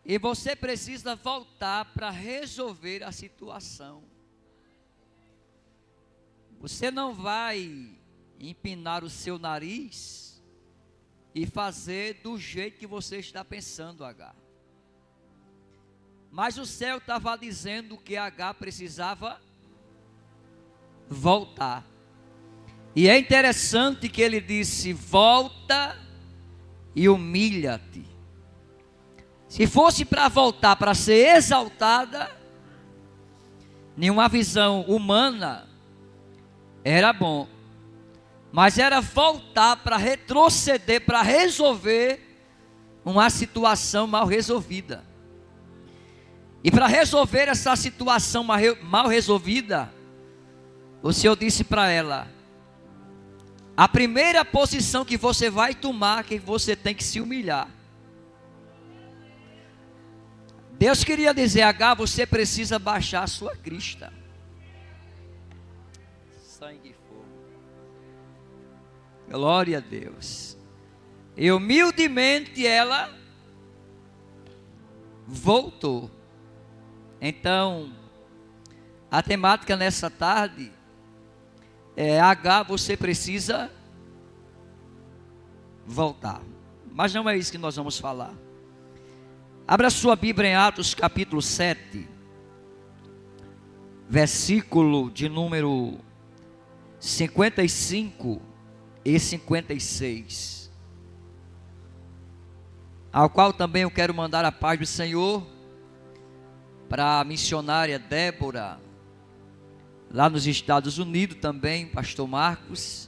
E você precisa voltar para resolver a situação. Você não vai empinar o seu nariz e fazer do jeito que você está pensando, H. Mas o céu estava dizendo que H precisava voltar. E é interessante que ele disse: volta e humilha-te. Se fosse para voltar para ser exaltada, nenhuma visão humana era bom, mas era voltar para retroceder, para resolver uma situação mal resolvida. E para resolver essa situação mal resolvida, o Senhor disse para ela: a primeira posição que você vai tomar, que você tem que se humilhar. Deus queria dizer: H, você precisa baixar a sua crista. Sangue e fogo. Glória a Deus. E humildemente ela voltou. Então, a temática nessa tarde é: H, você precisa voltar. Mas não é isso que nós vamos falar. Abra sua Bíblia em Atos capítulo 7, versículo de número 55 e 56. Ao qual também eu quero mandar a paz do Senhor para a missionária Débora, lá nos Estados Unidos também, pastor Marcos,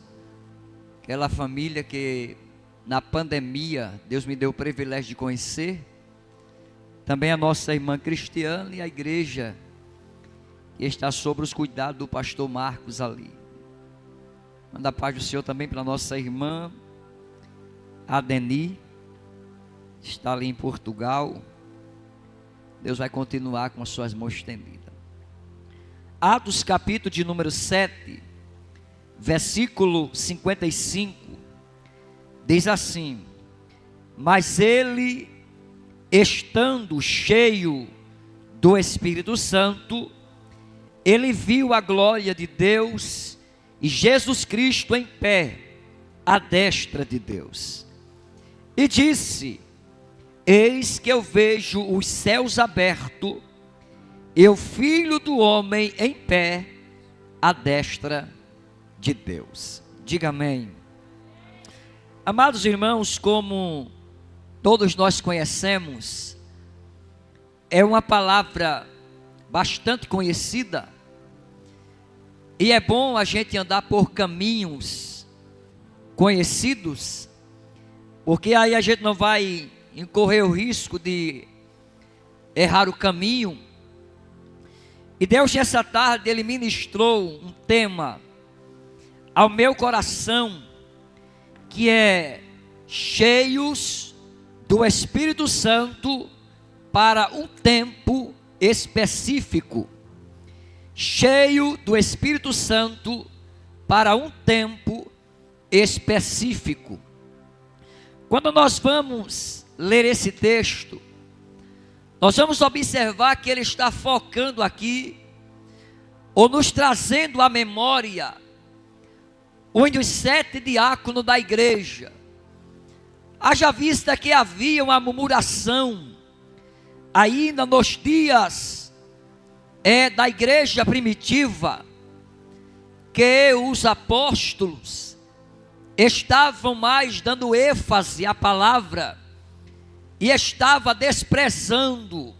aquela família que na pandemia Deus me deu o privilégio de conhecer. Também a nossa irmã Cristiane e a igreja que está sob os cuidados do pastor Marcos ali. Manda a paz do Senhor também para a nossa irmã Adeni, está ali em Portugal. Deus vai continuar com as suas mãos estendidas. Atos capítulo de número 7, versículo 55, diz assim: mas ele, estando cheio do Espírito Santo, ele viu a glória de Deus e Jesus Cristo em pé, à destra de Deus. E disse: eis que eu vejo os céus abertos, e o Filho do Homem em pé, à destra de Deus. Diga amém. Amados irmãos, como todos nós conhecemos, é uma palavra bastante conhecida, e é bom a gente andar por caminhos conhecidos, porque aí a gente não vai incorrer o risco de errar o caminho. E Deus nessa tarde Ele ministrou um tema ao meu coração, que é cheios do Espírito Santo para um tempo específico. Cheio do Espírito Santo para um tempo específico. Quando nós vamos ler esse texto, nós vamos observar que ele está focando aqui, ou nos trazendo à memória, um dos 7 diáconos da igreja. Haja vista que havia uma murmuração ainda nos dias da igreja primitiva, que os apóstolos estavam mais dando ênfase à palavra e estava desprezando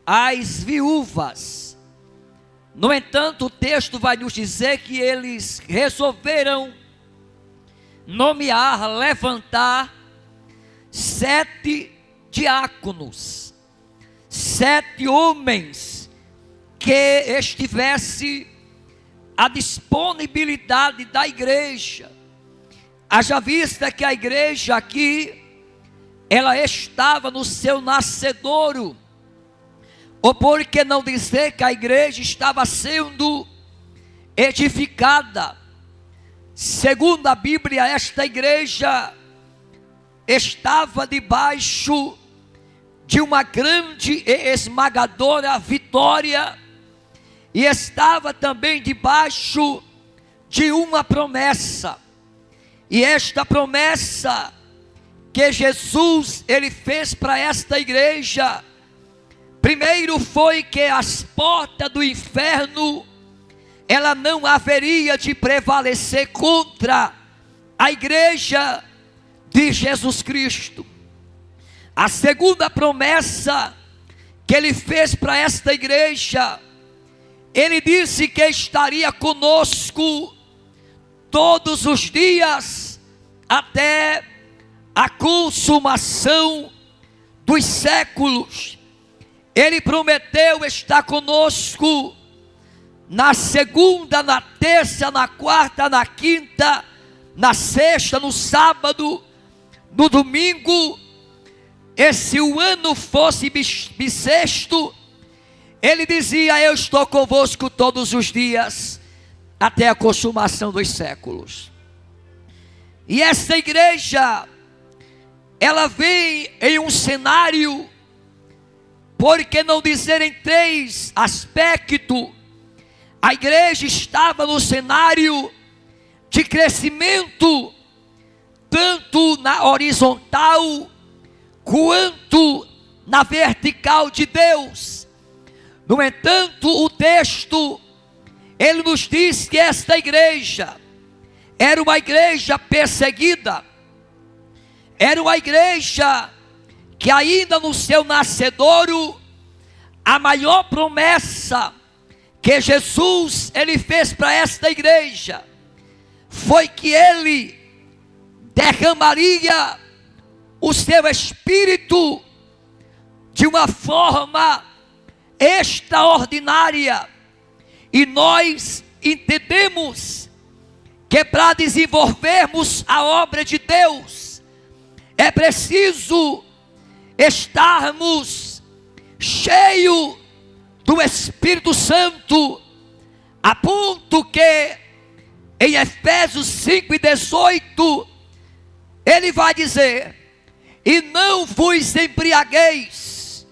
as viúvas. No entanto, o texto vai nos dizer que eles resolveram nomear, levantar 7 diáconos, 7 homens que estivesse à disponibilidade da igreja. Haja vista que a igreja aqui, ela estava no seu nascedouro, ou por que não dizer que a igreja estava sendo edificada. Segundo a Bíblia, esta igreja estava debaixo de uma grande e esmagadora vitória, e estava também debaixo de uma promessa. E esta promessa que Jesus ele fez para esta igreja, primeiro foi que as portas do inferno, ela não haveria de prevalecer contra a igreja de Jesus Cristo. A segunda promessa que ele fez para esta igreja, ele disse que estaria conosco todos os dias até a consumação dos séculos. Ele prometeu estar conosco na segunda, na terça, na quarta, na quinta, na sexta, no sábado, no domingo. E se o ano fosse bissexto, ele dizia: eu estou convosco todos os dias, até a consumação dos séculos. E essa igreja, ela vem em um cenário, por que não dizer em três aspectos, a igreja estava no cenário de crescimento, tanto na horizontal, quanto na vertical de Deus. No entanto, o texto, ele nos diz que esta igreja era uma igreja perseguida, era uma igreja que ainda no seu nascedouro, a maior promessa que Jesus ele fez para esta igreja, foi que ele derramaria o seu espírito de uma forma extraordinária. E nós entendemos que para desenvolvermos a obra de Deus, é preciso estarmos cheios do Espírito Santo, a ponto que em Efésios 5:18, ele vai dizer: e não vos embriagueis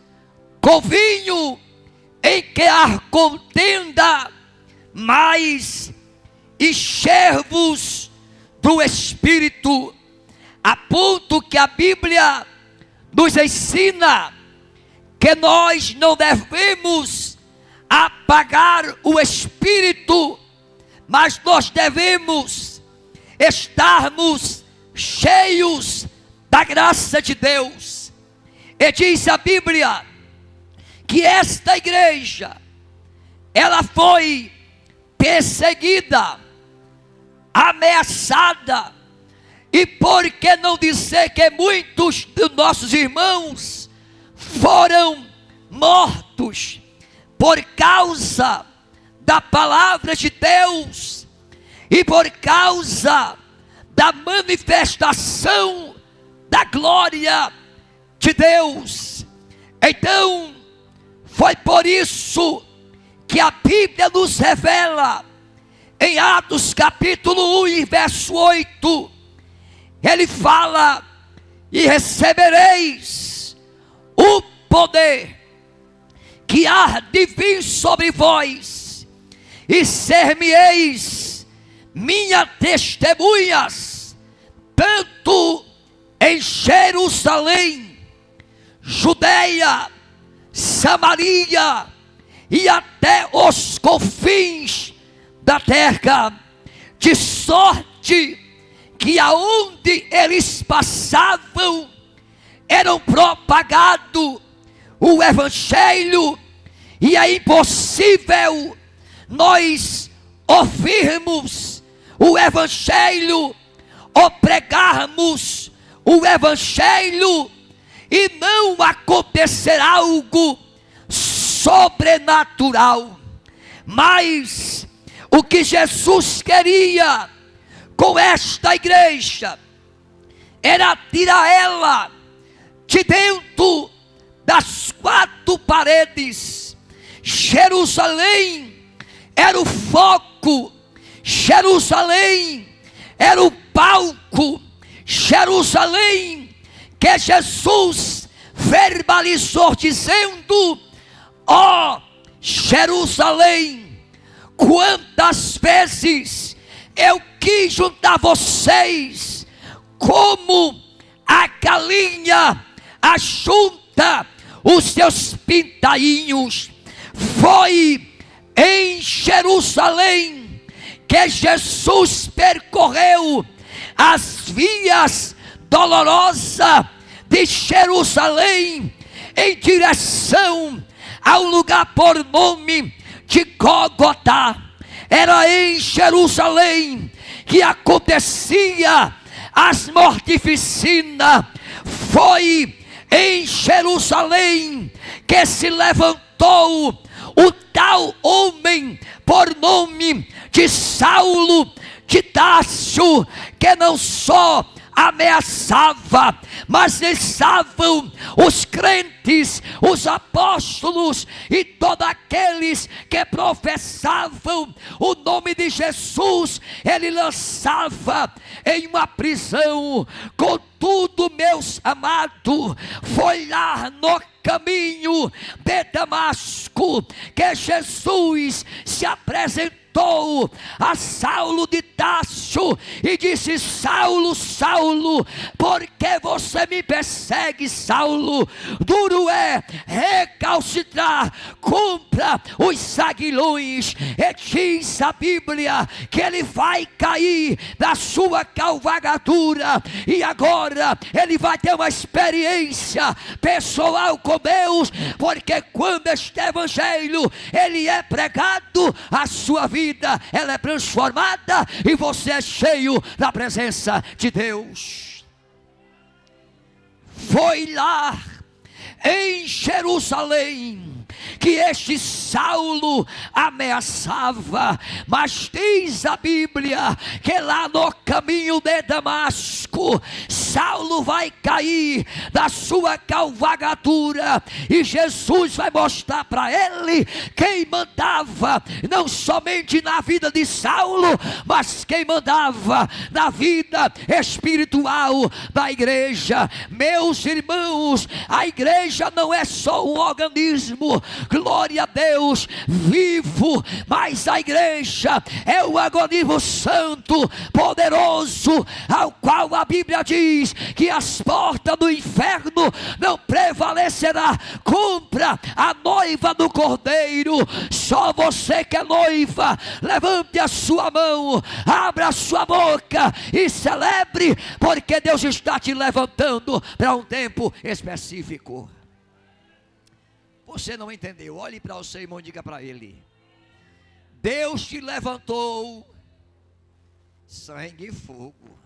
com vinho em que há contenda, mas encher-vos do Espírito. A ponto que a Bíblia nos ensina que nós não devemos apagar o Espírito, mas nós devemos estarmos cheios da graça de Deus. E diz a Bíblia que esta igreja, ela foi perseguida, ameaçada, e por que não dizer que muitos dos nossos irmãos foram mortos por causa da palavra de Deus e por causa da manifestação da glória de Deus. Então, foi por isso que a Bíblia nos revela em Atos capítulo 1 e verso 8, ele fala: e recebereis o poder que há de vir sobre vós, e ser-me-eis minhas testemunhas, tanto em Jerusalém, Judeia, Samaria e até os confins da terra. De sorte que aonde eles passavam, eram propagado o Evangelho, e é impossível nós ouvirmos o Evangelho ou pregarmos o Evangelho e não acontecer algo sobrenatural. Mas o que Jesus queria com esta igreja era tirar ela de dentro das quatro paredes. Jerusalém era o foco, Jerusalém era o palco, Jerusalém que Jesus verbalizou balizou, dizendo: ó Jerusalém, quantas vezes eu quis juntar vocês, como a galinha ajunta os seus pintainhos. Foi em Jerusalém que Jesus percorreu as vias dolorosas de Jerusalém em direção ao lugar por nome de Gólgota. Era em Jerusalém que acontecia as mortificinas. Foi em Jerusalém que se levantou o tal homem por nome de Saulo de Tarso, que não só ameaçava, mas estavam os crentes, os apóstolos e todos aqueles que professavam o nome de Jesus, ele lançava em uma prisão. Contudo, meus amados, foi lá no caminho de Damasco que Jesus se apresentou a Saulo de Tarso e disse: Saulo, Saulo, por que você me persegue, Saulo? Duro é recalcitrar contra os aguilhões. E diz a Bíblia que ele vai cair da sua cavalgadura, e agora ele vai ter uma experiência pessoal com Deus, porque quando este evangelho ele é pregado, a sua vida ela é transformada e você é cheio da presença de Deus. Foi lá em Jerusalém que este Saulo ameaçava, mas diz a Bíblia que lá no caminho de Damasco, Saulo vai cair da sua cavalgadura e Jesus vai mostrar para ele quem mandava, não somente na vida de Saulo, mas quem mandava na vida espiritual da igreja. Meus irmãos, a igreja não é só um organismo, glória a Deus, vivo, mas a igreja é o organismo santo, poderoso, ao qual a Bíblia diz que as portas do inferno não prevalecerá contra a noiva do Cordeiro. Só você que é noiva, levante a sua mão, abra a sua boca e celebre, porque Deus está te levantando para um tempo específico. Você não entendeu? Olhe para o seu irmão e diga para ele: Deus te levantou, sangue e fogo.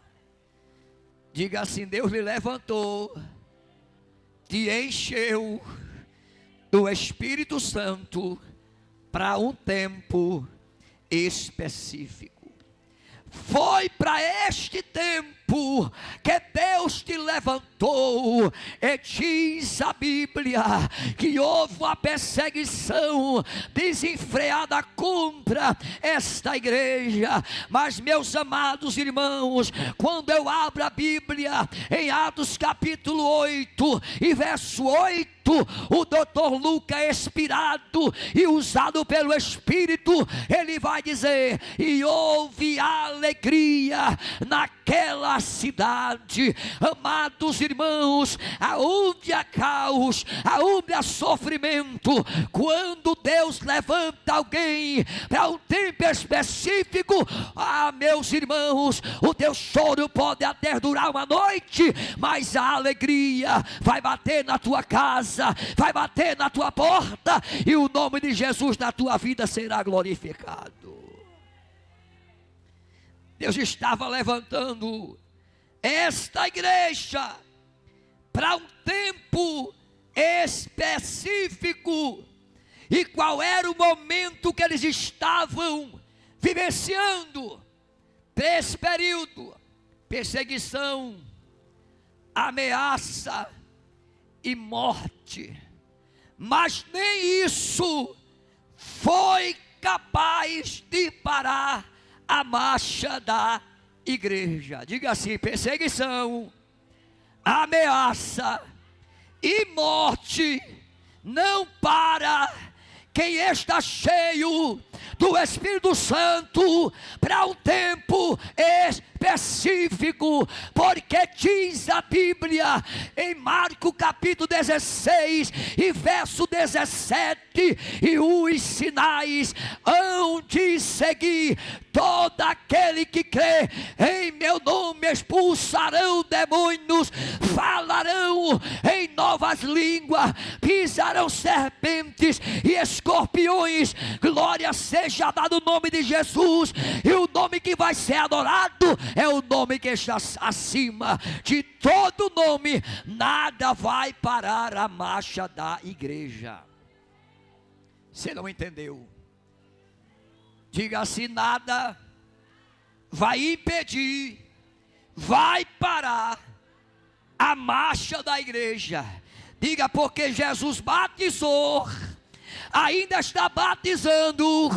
Diga assim: Deus lhe levantou, te encheu do Espírito Santo para um tempo específico. Foi para este tempo que Deus te levantou. E diz a Bíblia que houve uma perseguição desenfreada contra esta igreja. Mas, meus amados irmãos, quando eu abro a Bíblia em Atos capítulo 8 e verso 8, o doutor Lucas, inspirado e usado pelo Espírito, ele vai dizer: e houve alegria naquela cidade. Amados irmãos, aonde há caos, aonde há sofrimento, quando Deus levanta alguém para um tempo específico, meus irmãos, o teu choro pode até durar uma noite, mas a alegria vai bater na tua casa, vai bater na tua porta, e o nome de Jesus na tua vida será glorificado. Deus estava levantando esta igreja para um tempo específico. E qual era o momento que eles estavam vivenciando? Esse período: perseguição, ameaça e morte. Mas nem isso foi capaz de parar a marcha da igreja. Diga assim: perseguição, ameaça e morte não para quem está cheio do Espírito Santo para um tempo específico, porque diz a Bíblia em Marcos capítulo 16 e verso 17: e os sinais hão de seguir todo aquele que crê em meu nome, expulsarão demônios, falarão em novas línguas, pisarão serpentes e escorpiões. Glória seja dado o nome de Jesus. E o nome que vai ser adorado é o nome que está acima de todo nome. Nada vai parar a marcha da igreja. Você não entendeu? Diga assim: nada vai impedir, vai parar a marcha da igreja. Diga: porque Jesus batizou, ainda está batizando,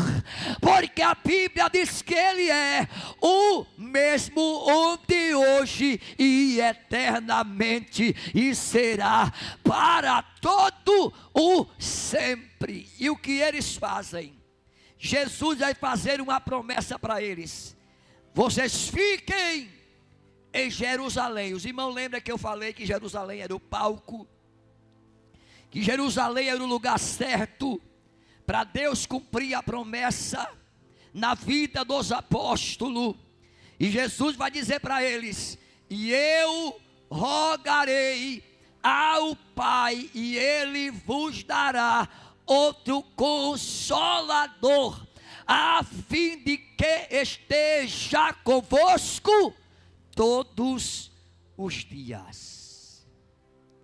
porque a Bíblia diz que Ele é o mesmo ontem, hoje e eternamente, e será para todo o sempre. E o que eles fazem? Jesus vai fazer uma promessa para eles: vocês fiquem em Jerusalém. Os irmãos lembram que eu falei que Jerusalém era o palco, que Jerusalém era o lugar certo para Deus cumprir a promessa na vida dos apóstolos. E Jesus vai dizer para eles: e eu rogarei ao Pai, e Ele vos dará outro Consolador, a fim de que esteja convosco todos os dias.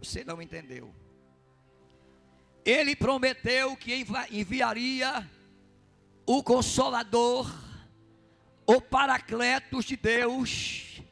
Você não entendeu? Ele prometeu que enviaria o Consolador, o Paracletos de Deus.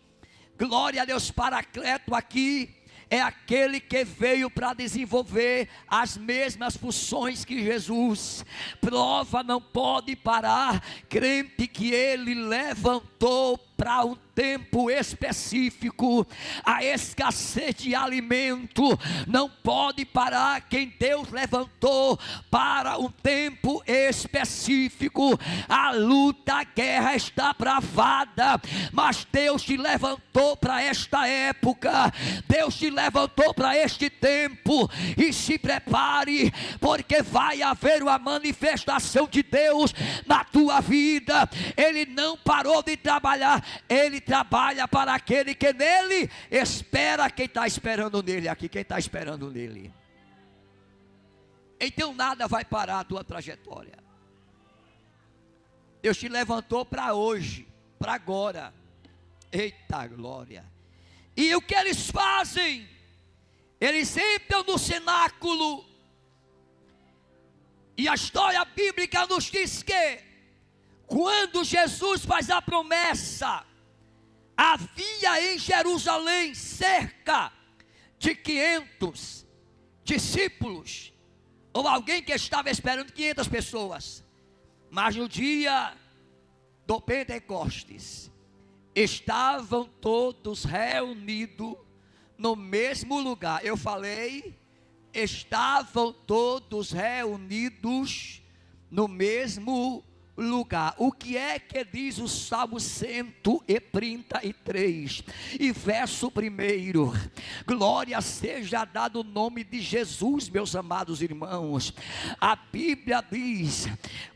Glória a Deus. Paracleto aqui é aquele que veio para desenvolver as mesmas funções que Jesus. Prova não pode parar crente que Ele levantou para um tempo específico. A escassez de alimento não pode parar quem Deus levantou para um tempo específico. A luta, a guerra está bravada, mas Deus te levantou para esta época, Deus te levantou para este tempo. E se prepare, porque vai haver uma manifestação de Deus na tua vida. Ele não parou de trabalhar, Ele trabalha para aquele que nele espera. Quem está esperando nele aqui? Quem está esperando nele? Então nada vai parar a tua trajetória. Deus te levantou para hoje, para agora. Eita glória. E o que eles fazem? Eles entram no cenáculo, e a história bíblica nos diz que quando Jesus faz a promessa, havia em Jerusalém cerca de 500 discípulos, ou alguém que estava esperando 500 pessoas. Mas no dia do Pentecostes, estavam todos reunidos no mesmo lugar. Eu falei, estavam todos reunidos no mesmo lugar. O que é que diz o Salmo 133 e verso 1? Glória seja dado o nome de Jesus, meus amados irmãos. A Bíblia diz: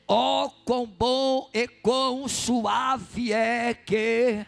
ó, quão bom e quão suave é que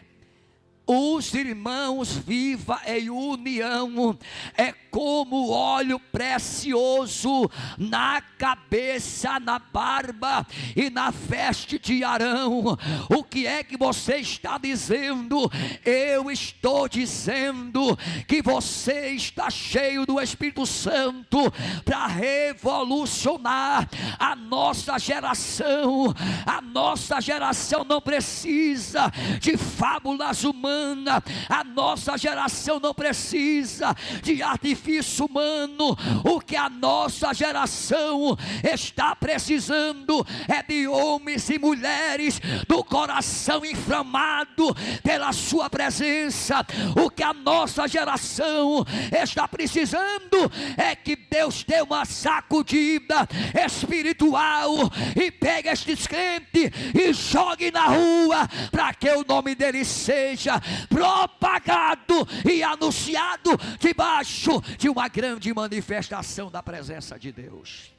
os irmãos vivam em união. É como óleo precioso na cabeça, na barba e na veste de Arão. O que é que você está dizendo? Eu estou dizendo que você está cheio do Espírito Santo para revolucionar a nossa geração. A nossa geração não precisa de fábulas humanas, humana. A nossa geração não precisa de artifício humano. O que a nossa geração está precisando é de homens e mulheres do coração inflamado pela sua presença. O que a nossa geração está precisando é que Deus dê uma sacudida espiritual e pegue estes crentes e jogue na rua, para que o nome dele seja propagado e anunciado debaixo de uma grande manifestação da presença de Deus.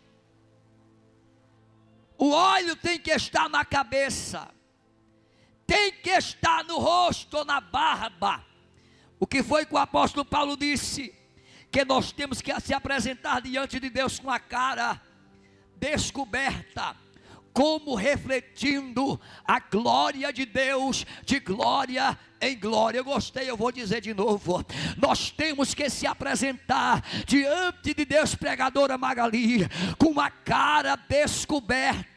O óleo tem que estar na cabeça, tem que estar no rosto ou na barba. O que foi que o apóstolo Paulo disse? Que nós temos que se apresentar diante de Deus com a cara descoberta, como refletindo a glória de Deus, de glória em glória. Eu gostei, eu vou dizer de novo. Nós temos que se apresentar diante de Deus, pregadora Magali, com uma cara descoberta,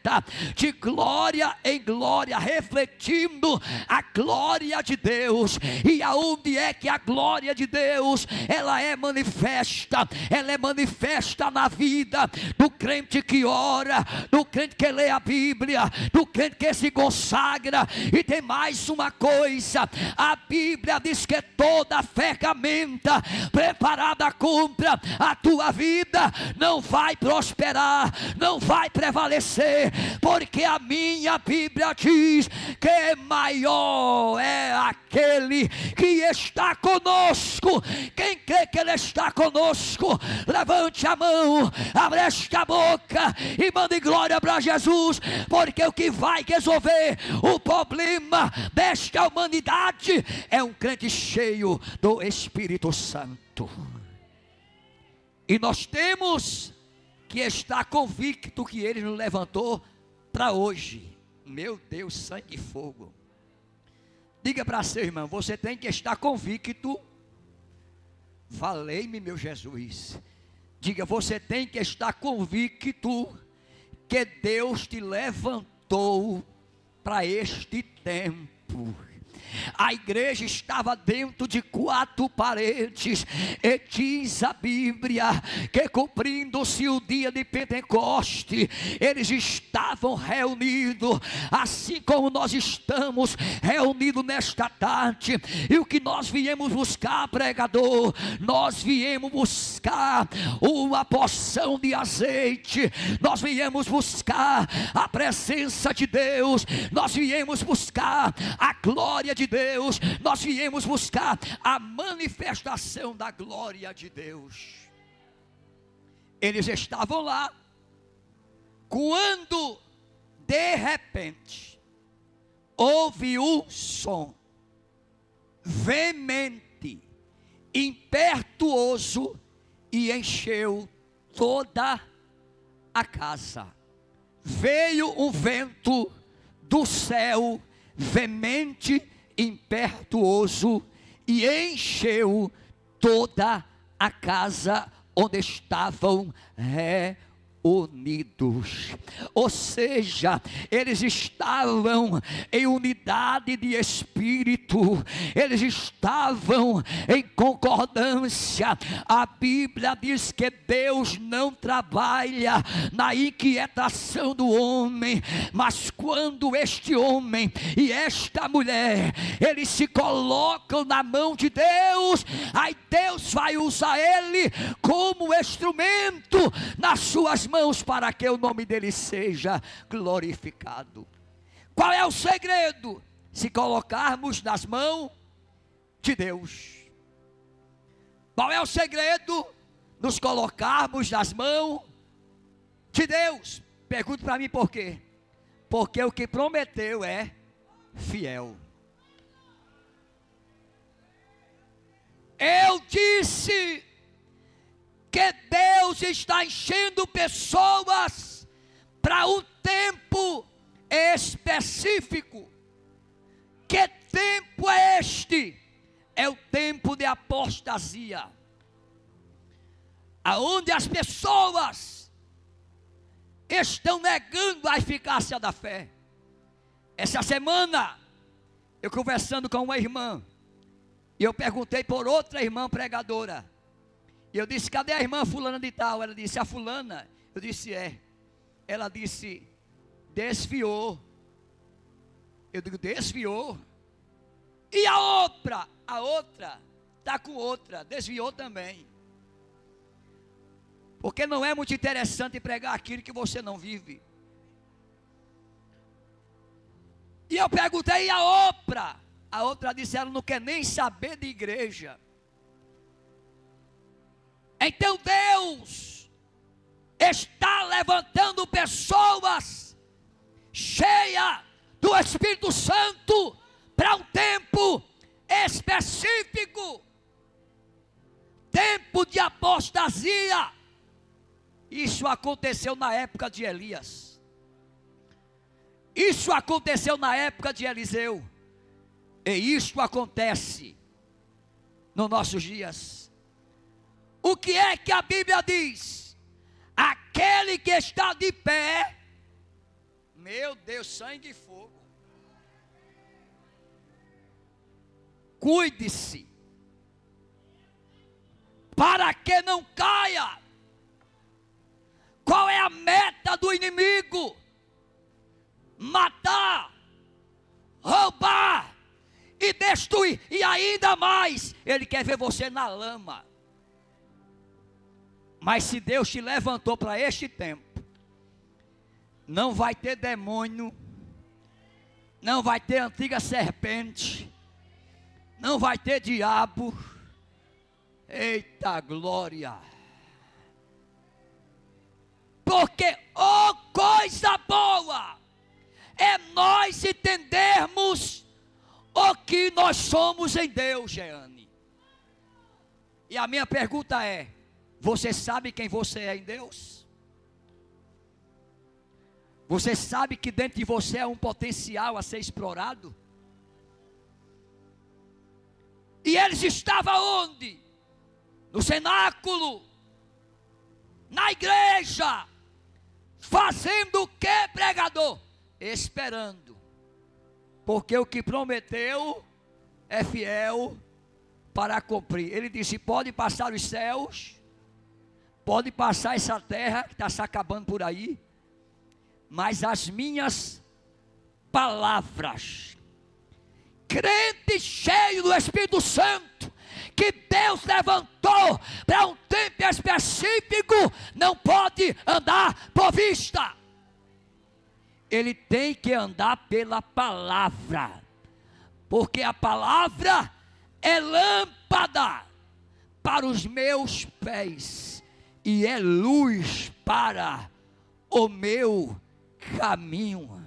de glória em glória, refletindo a glória de Deus. E aonde é que a glória de Deus, ela é manifesta? Ela é manifesta na vida do crente que ora, do crente que lê a Bíblia, do crente que se consagra. E tem mais uma coisa: a Bíblia diz que toda ferramenta preparada contra a tua vida não vai prosperar, não vai prevalecer, porque a minha Bíblia diz que maior é aquele que está conosco. Quem crê que ele está conosco, levante a mão, abre esta boca e mande glória para Jesus, porque o que vai resolver o problema desta humanidade é um crente cheio do Espírito Santo. E nós temos que estar convicto que ele nos levantou para hoje. Meu Deus, sangue e fogo. Diga para seu irmão: você tem que estar convicto. Valei-me, meu Jesus. Diga: você tem que estar convicto que Deus te levantou para este tempo. A igreja estava dentro de 4 paredes, e diz a Bíblia que, cumprindo-se o dia de Pentecoste, eles estavam reunidos, assim como nós estamos reunidos nesta tarde. E o que nós viemos buscar, pregador? Nós viemos buscar uma porção de azeite, nós viemos buscar a presença de Deus, nós viemos buscar a glória de Deus, nós viemos buscar a manifestação da glória de Deus. Eles estavam lá, quando de repente houve um som veemente, impetuoso, e encheu toda a casa. Veio um vento do céu veemente, impetuoso, e encheu toda a casa onde estavam unidos. Ou seja, eles estavam em unidade de espírito, eles estavam em concordância. A Bíblia diz que Deus não trabalha na inquietação do homem, mas quando este homem e esta mulher, eles se colocam na mão de Deus, aí Deus vai usar ele como instrumento nas suas mãos, para que o nome dele seja glorificado. Qual é o segredo? Se colocarmos nas mãos de Deus. Qual é o segredo? Nos colocarmos nas mãos de Deus. Pergunte para mim por quê? Porque o que prometeu é fiel. Eu disse que Deus está enchendo pessoas para um tempo específico. Que tempo é este? É o tempo de apostasia, aonde as pessoas estão negando a eficácia da fé. Essa semana, eu conversando com uma irmã, E eu perguntei por outra irmã pregadora. E eu disse, cadê a irmã fulana de tal? Ela disse, a fulana. Eu disse, é. Ela disse, desviou. Eu digo, desviou. E a outra? A outra está com outra, desviou também. Porque não é muito interessante pregar aquilo que você não vive. E eu perguntei, e a outra? A outra disse, ela não quer nem saber de igreja. Então Deus está levantando pessoas cheias do Espírito Santo para um tempo específico, tempo de apostasia. Isso aconteceu na época de Elias, isso aconteceu na época de Eliseu, e isso acontece nos nossos dias. O que é que a Bíblia diz? Aquele que está de pé, meu Deus, sangue e fogo. Cuide-se, para que não caia. Qual é a meta do inimigo? Matar, roubar e destruir. E ainda mais, ele quer ver você na lama. Mas se Deus te levantou para este tempo, não vai ter demônio, não vai ter antiga serpente, não vai ter diabo. Eita glória! Porque, oh coisa boa, é nós entendermos o que nós somos em Deus, Jeane. E a minha pergunta é, você sabe quem você é em Deus? Você sabe que dentro de você é um potencial a ser explorado? E eles estavam onde? No cenáculo, na igreja, fazendo o que, pregador? Esperando, porque o que prometeu é fiel para cumprir. Ele disse, pode passar os céus, pode passar essa terra que está se acabando por aí, mas as minhas palavras, crente cheio do Espírito Santo, que Deus levantou para um tempo específico, não pode andar por vista. Ele tem que andar pela palavra, porque a palavra é lâmpada para os meus pés e é luz para o meu caminho.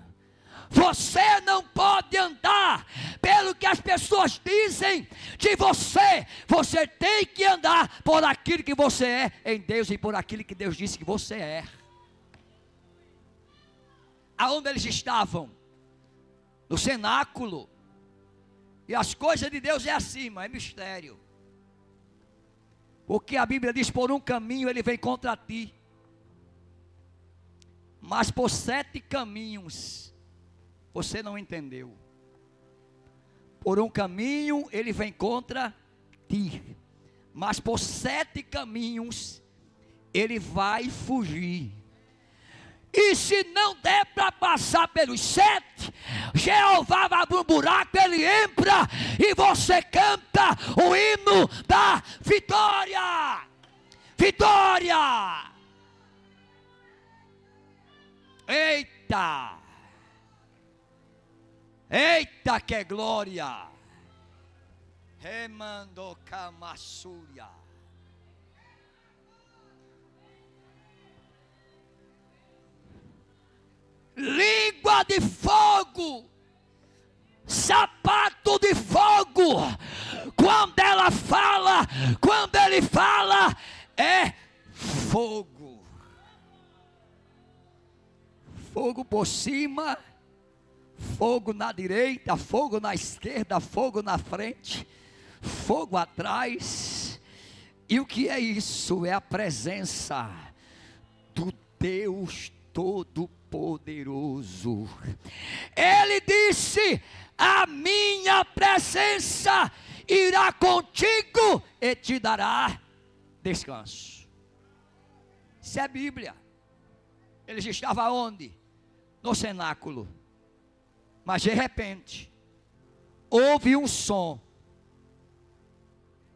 Você não pode andar pelo que as pessoas dizem de você. Você tem que andar por aquilo que você é em Deus e por aquilo que Deus disse que você é. Aonde eles estavam? No cenáculo. E as coisas de Deus é assim, mas é mistério. Porque a Bíblia diz, por um caminho ele vem contra ti, mas por 7 caminhos você não entendeu. Por um caminho ele vem contra ti, mas por 7 caminhos ele vai fugir. E se não der para passar pelos 7, Jeová vai abrir um buraco, ele entra e você canta o hino da vitória. Vitória! Eita! Eita que glória! Remando Kamassúria. Língua de fogo, sapato de fogo. Quando ela fala, quando ele fala, é fogo. Fogo por cima, fogo na direita, fogo na esquerda, fogo na frente, fogo atrás. E o que é isso? É a presença do Deus Todo-Poderoso. poderoso. Ele disse: a minha presença irá contigo e te dará descanso. Isso é Bíblia. Eles estavam onde? No cenáculo. Mas de repente houve um som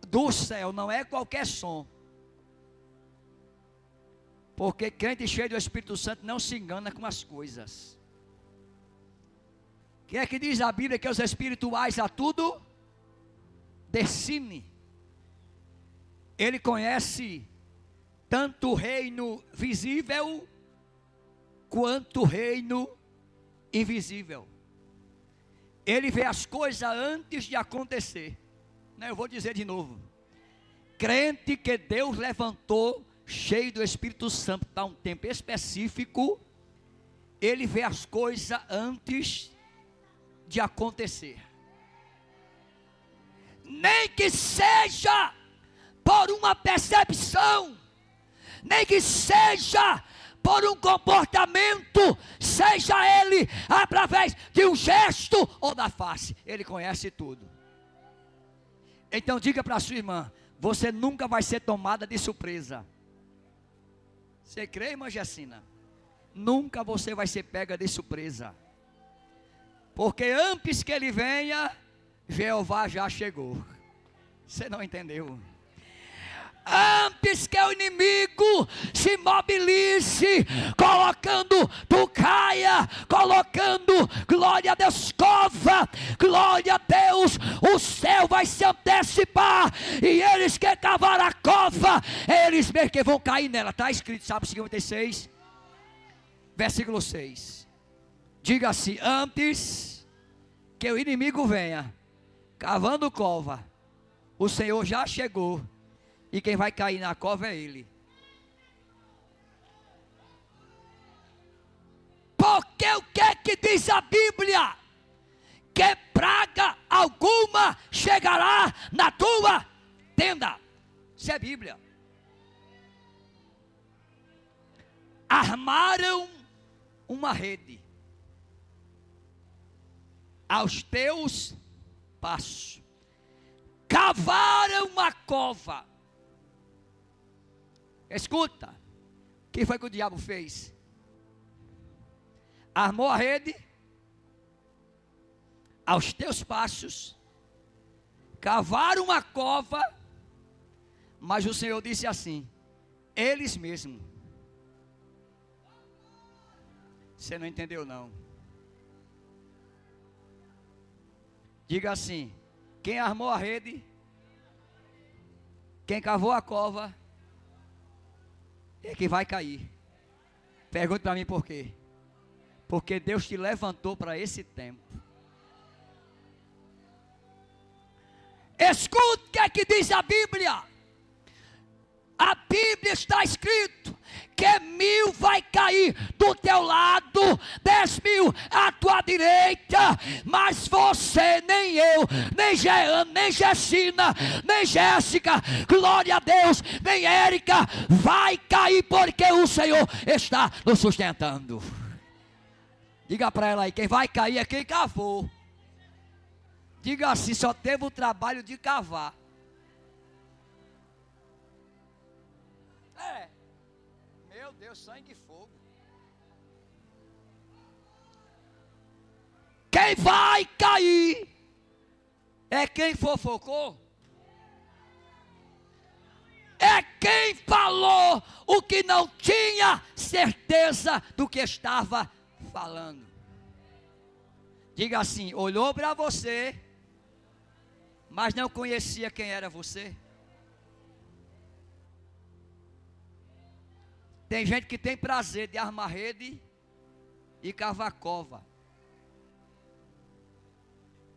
do céu. Não é qualquer som, porque crente cheio do Espírito Santo não se engana com as coisas. Que é que diz a Bíblia? Que os espirituais a tudo discernem. Ele conhece tanto o reino visível quanto o reino invisível. Ele vê as coisas antes de acontecer. Eu vou dizer de novo. Crente que Deus levantou cheio do Espírito Santo para um tempo específico, ele vê as coisas antes de acontecer. Nem que seja por uma percepção, nem que seja por um comportamento, seja ele através de um gesto ou da face, ele conhece tudo. Então diga para a sua irmã: você nunca vai ser tomada de surpresa. Você crê, irmã Jacina? Nunca você vai ser pega de surpresa, porque antes que ele venha, Jeová já chegou. Você não entendeu? Antes que o inimigo se mobilize, colocando tucaia, colocando, glória a Deus, cova, glória a Deus, o céu vai se antecipar, e eles que cavaram a cova, eles mesmo que vão cair nela. Está escrito, Salmo 56, versículo 6. Diga assim: antes que o inimigo venha, cavando cova, o Senhor já chegou, e quem vai cair na cova é ele. Porque o que é que diz a Bíblia? Que praga alguma chegará na tua tenda. Isso é Bíblia. Armaram uma rede aos teus passos, cavaram uma cova. Escuta, o que foi que o diabo fez? Armou a rede aos teus passos, cavaram uma cova, mas o Senhor disse assim: eles mesmos. Você não entendeu não? Diga assim: quem armou a rede, quem cavou a cova, é que vai cair. Pergunta para mim por quê? Porque Deus te levantou para esse tempo. Escute o que é que diz a Bíblia. A Bíblia está escrito que 1.000 vai cair do teu lado, 10.000 à tua direita, mas você, nem eu, nem Jean, nem Jessina, nem Jéssica, glória a Deus, nem Érica, vai cair, porque o Senhor está nos sustentando. Diga para ela aí: quem vai cair é quem cavou. Diga assim: só teve o trabalho de cavar. Meu Deus, sangue e fogo. Quem vai cair é quem fofocou, é quem falou o que não tinha certeza do que estava falando. Diga assim: olhou para você, mas não conhecia quem era você. Tem gente que tem prazer de armar rede e cavar cova.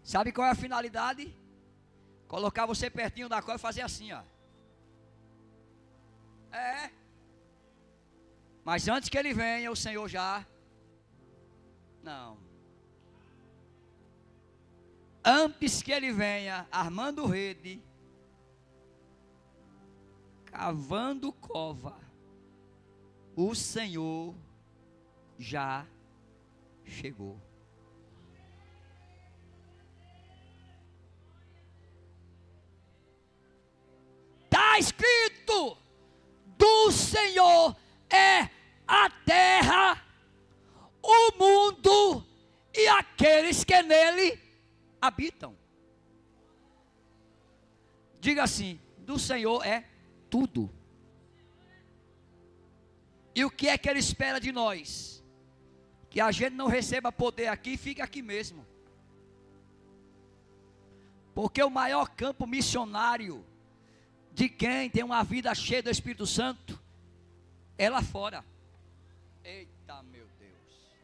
Sabe qual é a finalidade? Colocar você pertinho da cova e fazer assim, ó. Mas antes que ele venha, o Senhor já... Não. Antes que ele venha, armando rede, cavando cova, o Senhor já chegou. Está escrito: do Senhor é a terra, o mundo e aqueles que nele habitam. Diga assim: do Senhor é tudo. E o que é que Ele espera de nós? Que a gente não receba poder aqui e fique aqui mesmo. Porque o maior campo missionário de quem tem uma vida cheia do Espírito Santo é lá fora. Eita, meu Deus.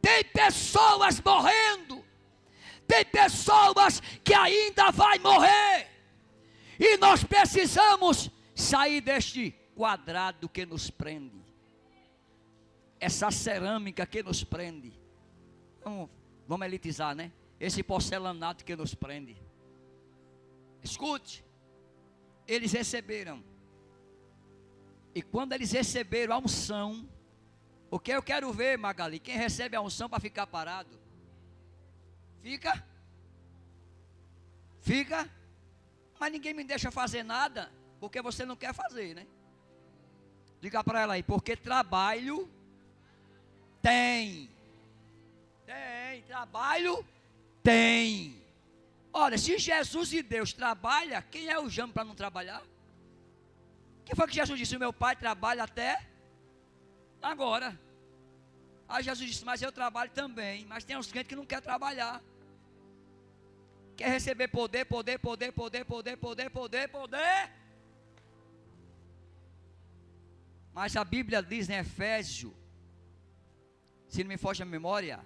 Tem pessoas morrendo. Tem pessoas que ainda vai morrer. E nós precisamos sair deste quadrado que nos prende. Essa cerâmica que nos prende. Vamos elitizar, né? Esse porcelanato que nos prende. Escute. Eles receberam. E quando eles receberam a unção, o que eu quero ver, Magali? Quem recebe a unção para ficar parado? Fica? Fica? Mas ninguém me deixa fazer nada, porque você não quer fazer, né? Diga para ela aí: porque trabalho tem. Tem, trabalho tem. Olha, se Jesus e Deus trabalham, quem é o Jamo para não trabalhar? Que foi que Jesus disse? O meu pai trabalha até agora. Aí Jesus disse: mas eu trabalho também. Mas tem uns crentes que não querem trabalhar. Quer receber poder, poder, poder, poder, poder, poder, poder, poder. Mas a Bíblia diz em Efésio, se não me foge a memória: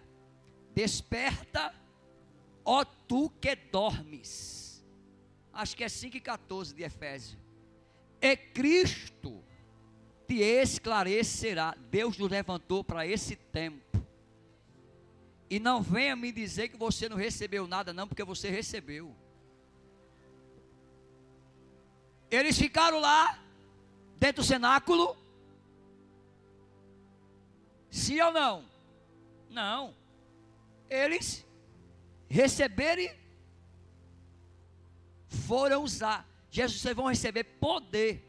desperta, ó tu que dormes. Acho que é 5:14 de Efésio. E Cristo te esclarecerá. Deus nos levantou para esse tempo. E não venha me dizer que você não recebeu nada, não, porque você recebeu. Eles ficaram lá, dentro do cenáculo. Sim ou não? Não. Eles receberam e foram usar. Jesus, vocês vão receber poder.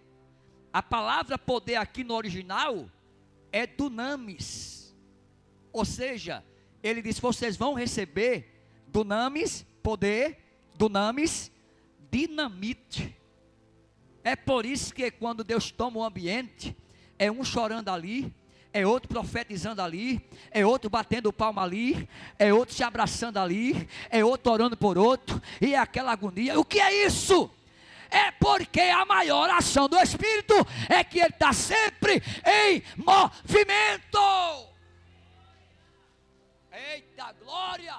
A palavra poder aqui no original é dunamis. Ou seja, ele diz: vocês vão receber dunamis, poder, dunamis, dinamite. É por isso que quando Deus toma o ambiente, é um chorando ali, é outro profetizando ali, é outro batendo palma ali, é outro se abraçando ali, é outro orando por outro, e é aquela agonia. O que é isso? É porque a maior ação do Espírito é que Ele está sempre em movimento. Eita glória!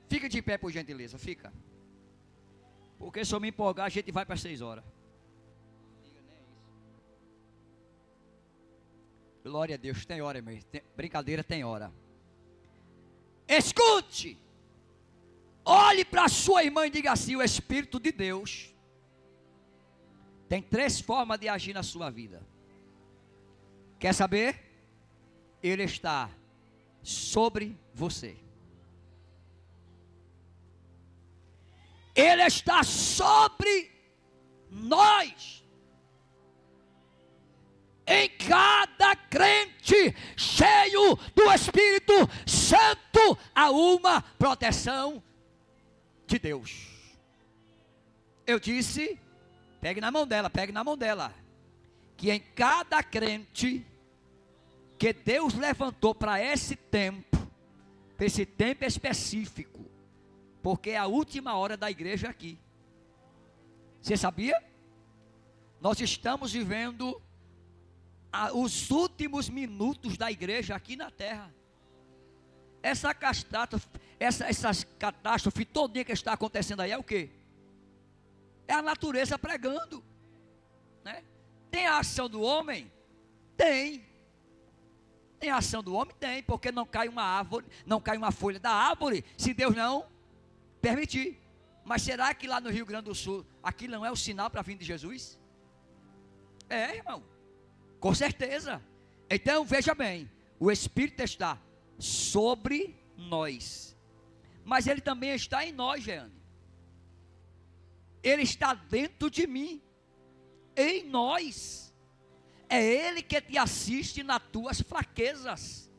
Fica de pé, por gentileza, fica. Porque se eu me empolgar, a gente vai para 6 horas. Glória a Deus, tem hora mesmo. Brincadeira tem hora. Escute! Olhe para a sua irmã e diga assim: o Espírito de Deus tem 3 formas de agir na sua vida. Quer saber? Ele está sobre você. Ele está sobre nós. Em cada crente cheio do Espírito Santo há uma proteção de Deus. Eu disse, pegue na mão dela, que em cada crente que Deus levantou para esse tempo específico, porque é a última hora da igreja aqui. Você sabia? Nós estamos vivendo os últimos minutos da igreja aqui na terra. Essa catástrofe todinha que está acontecendo aí é o quê? É a natureza pregando, né? Tem a ação do homem? Tem. Tem a ação do homem? Tem, porque não cai uma árvore, não cai uma folha da árvore, se Deus não permitir. Mas será que lá no Rio Grande do Sul, aquilo não é o sinal para a vinda de Jesus? É, irmão, com certeza. Então veja bem, o Espírito está sobre nós, mas ele também está em nós, Jeane. Ele está dentro de mim, em nós. É Ele que te assiste nas tuas fraquezas.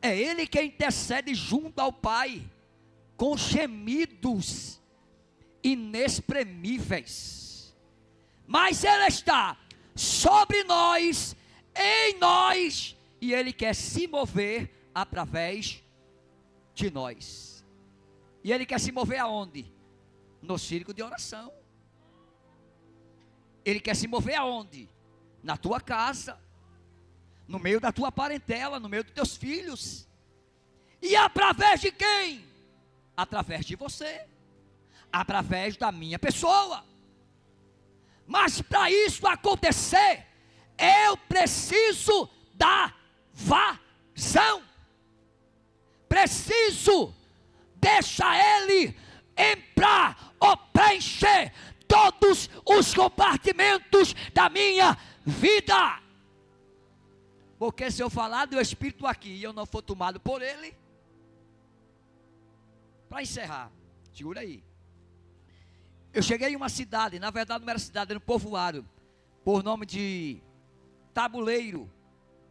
É Ele que intercede junto ao Pai, com gemidos inexprimíveis. Mas Ele está sobre nós, em nós, e Ele quer se mover através de nós. E Ele quer se mover aonde? No círculo de oração. Ele quer se mover aonde? Na tua casa, no meio da tua parentela, no meio dos teus filhos. E através de quem? Através de você, através da minha pessoa. Mas para isso acontecer, eu preciso da vazão. Preciso deixar Ele entrar ou preencher todos os compartimentos da minha vida. Porque se eu falar do Espírito aqui e eu não for tomado por Ele, para encerrar, segura aí. Eu cheguei em uma cidade, na verdade não era cidade, era um povoado, por nome de Tabuleiro,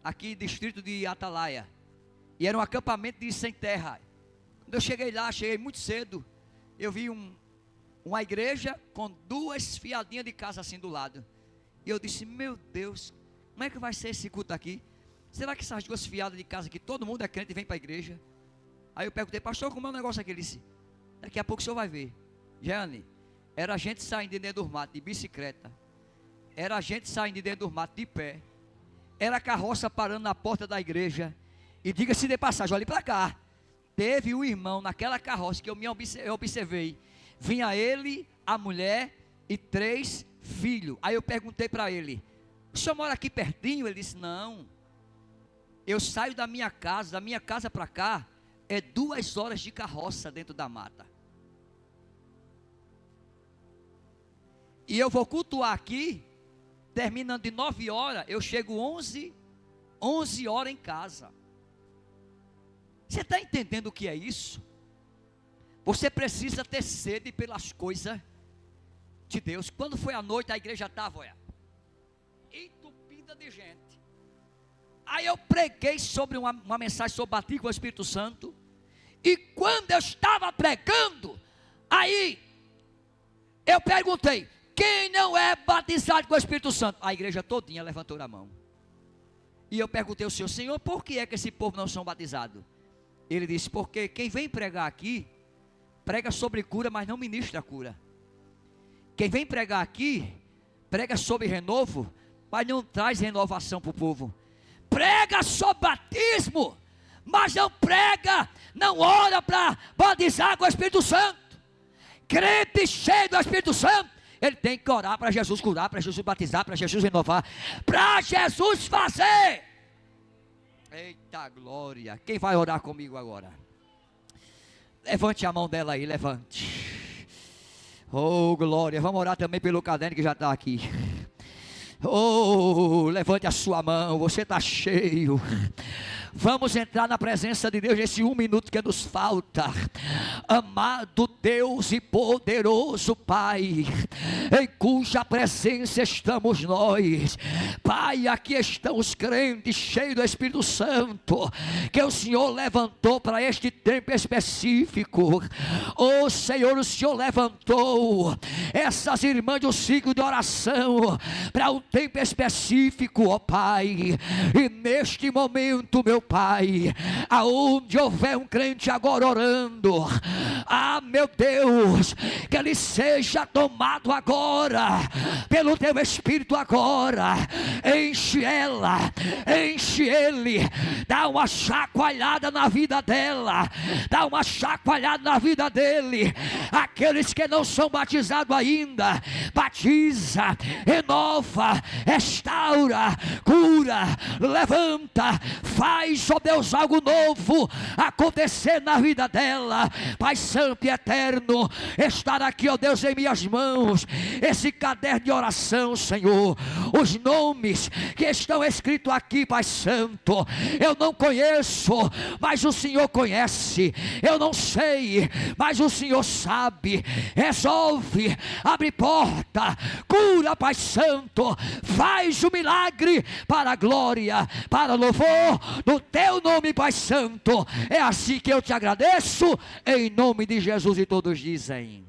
aqui distrito de Atalaia. E era um acampamento de sem terra. Quando eu cheguei lá, cheguei muito cedo, eu vi uma igreja com 2 fiadinhas de casa assim do lado. E eu disse, meu Deus, como é que vai ser esse culto aqui? Será que essas 2 fiadas de casa aqui, todo mundo é crente e vem para a igreja? Aí eu perguntei, pastor, como é o negócio aqui? Ele disse, daqui a pouco o senhor vai ver. Jeane, era a gente saindo de dentro do mato de bicicleta. Era a gente saindo de dentro do mato de pé. Era a carroça parando na porta da igreja. E diga-se de passagem, olhe para cá. Teve um irmão naquela carroça que eu observei. Vinha ele, a mulher e 3 filhos. Aí eu perguntei para ele, o senhor mora aqui pertinho? Ele disse, não. Eu saio da minha casa para cá, é 2 horas de carroça dentro da mata. E eu vou cultuar aqui, terminando de 9 horas, eu chego 11 horas em casa. Você está entendendo o que é isso? Você precisa ter sede pelas coisas de Deus. Quando foi à noite, a igreja estava, olha, entupida de gente. Aí eu preguei sobre uma mensagem sobre batismo com o Espírito Santo. E quando eu estava pregando, aí eu perguntei, quem não é batizado com o Espírito Santo? A igreja todinha levantou a mão. E eu perguntei ao Senhor, por que é que esse povo não são batizados? Ele disse, porque quem vem pregar aqui, prega sobre cura, mas não ministra a cura. Quem vem pregar aqui, prega sobre renovo, mas não traz renovação para o povo. Prega sobre batismo, mas não prega, não ora para batizar com o Espírito Santo. Crente cheio do Espírito Santo, ele tem que orar para Jesus curar, para Jesus batizar, para Jesus renovar, para Jesus fazer. Eita glória, quem vai orar comigo agora? Levante a mão dela aí, levante. Oh glória, vamos orar também pelo caderno que já está aqui. Oh, levante a sua mão, você está cheio. Vamos entrar na presença de Deus nesse 1 minuto que nos falta. Amado Deus e poderoso Pai, em cuja presença estamos nós. Pai, aqui estão os crentes cheios do Espírito Santo, que o Senhor levantou para este tempo específico. Oh Senhor, o Senhor levantou essas irmãs do ciclo de oração para um tempo específico, ó Pai. E neste momento, meu Pai, aonde houver um crente agora orando, meu Deus, que ele seja tomado agora pelo teu Espírito agora. Enche ela, enche ele, dá uma chacoalhada na vida dela, dá uma chacoalhada na vida dele. Aqueles que não são batizados ainda, batiza, renova, restaura, cura, levanta, Faz, ó Deus, algo novo acontecer na vida dela. Pai santo e eterno, estar aqui, ó Deus, em minhas mãos, esse caderno de oração, Senhor, os nomes que estão escritos aqui, Pai santo, eu não conheço, mas o Senhor conhece. Eu não sei, mas o Senhor sabe. Resolve, abre porta, cura, Pai santo, faz o milagre para a glória, para louvor do teu nome, Pai santo. É assim que eu te agradeço, em nome de Jesus. E todos dizem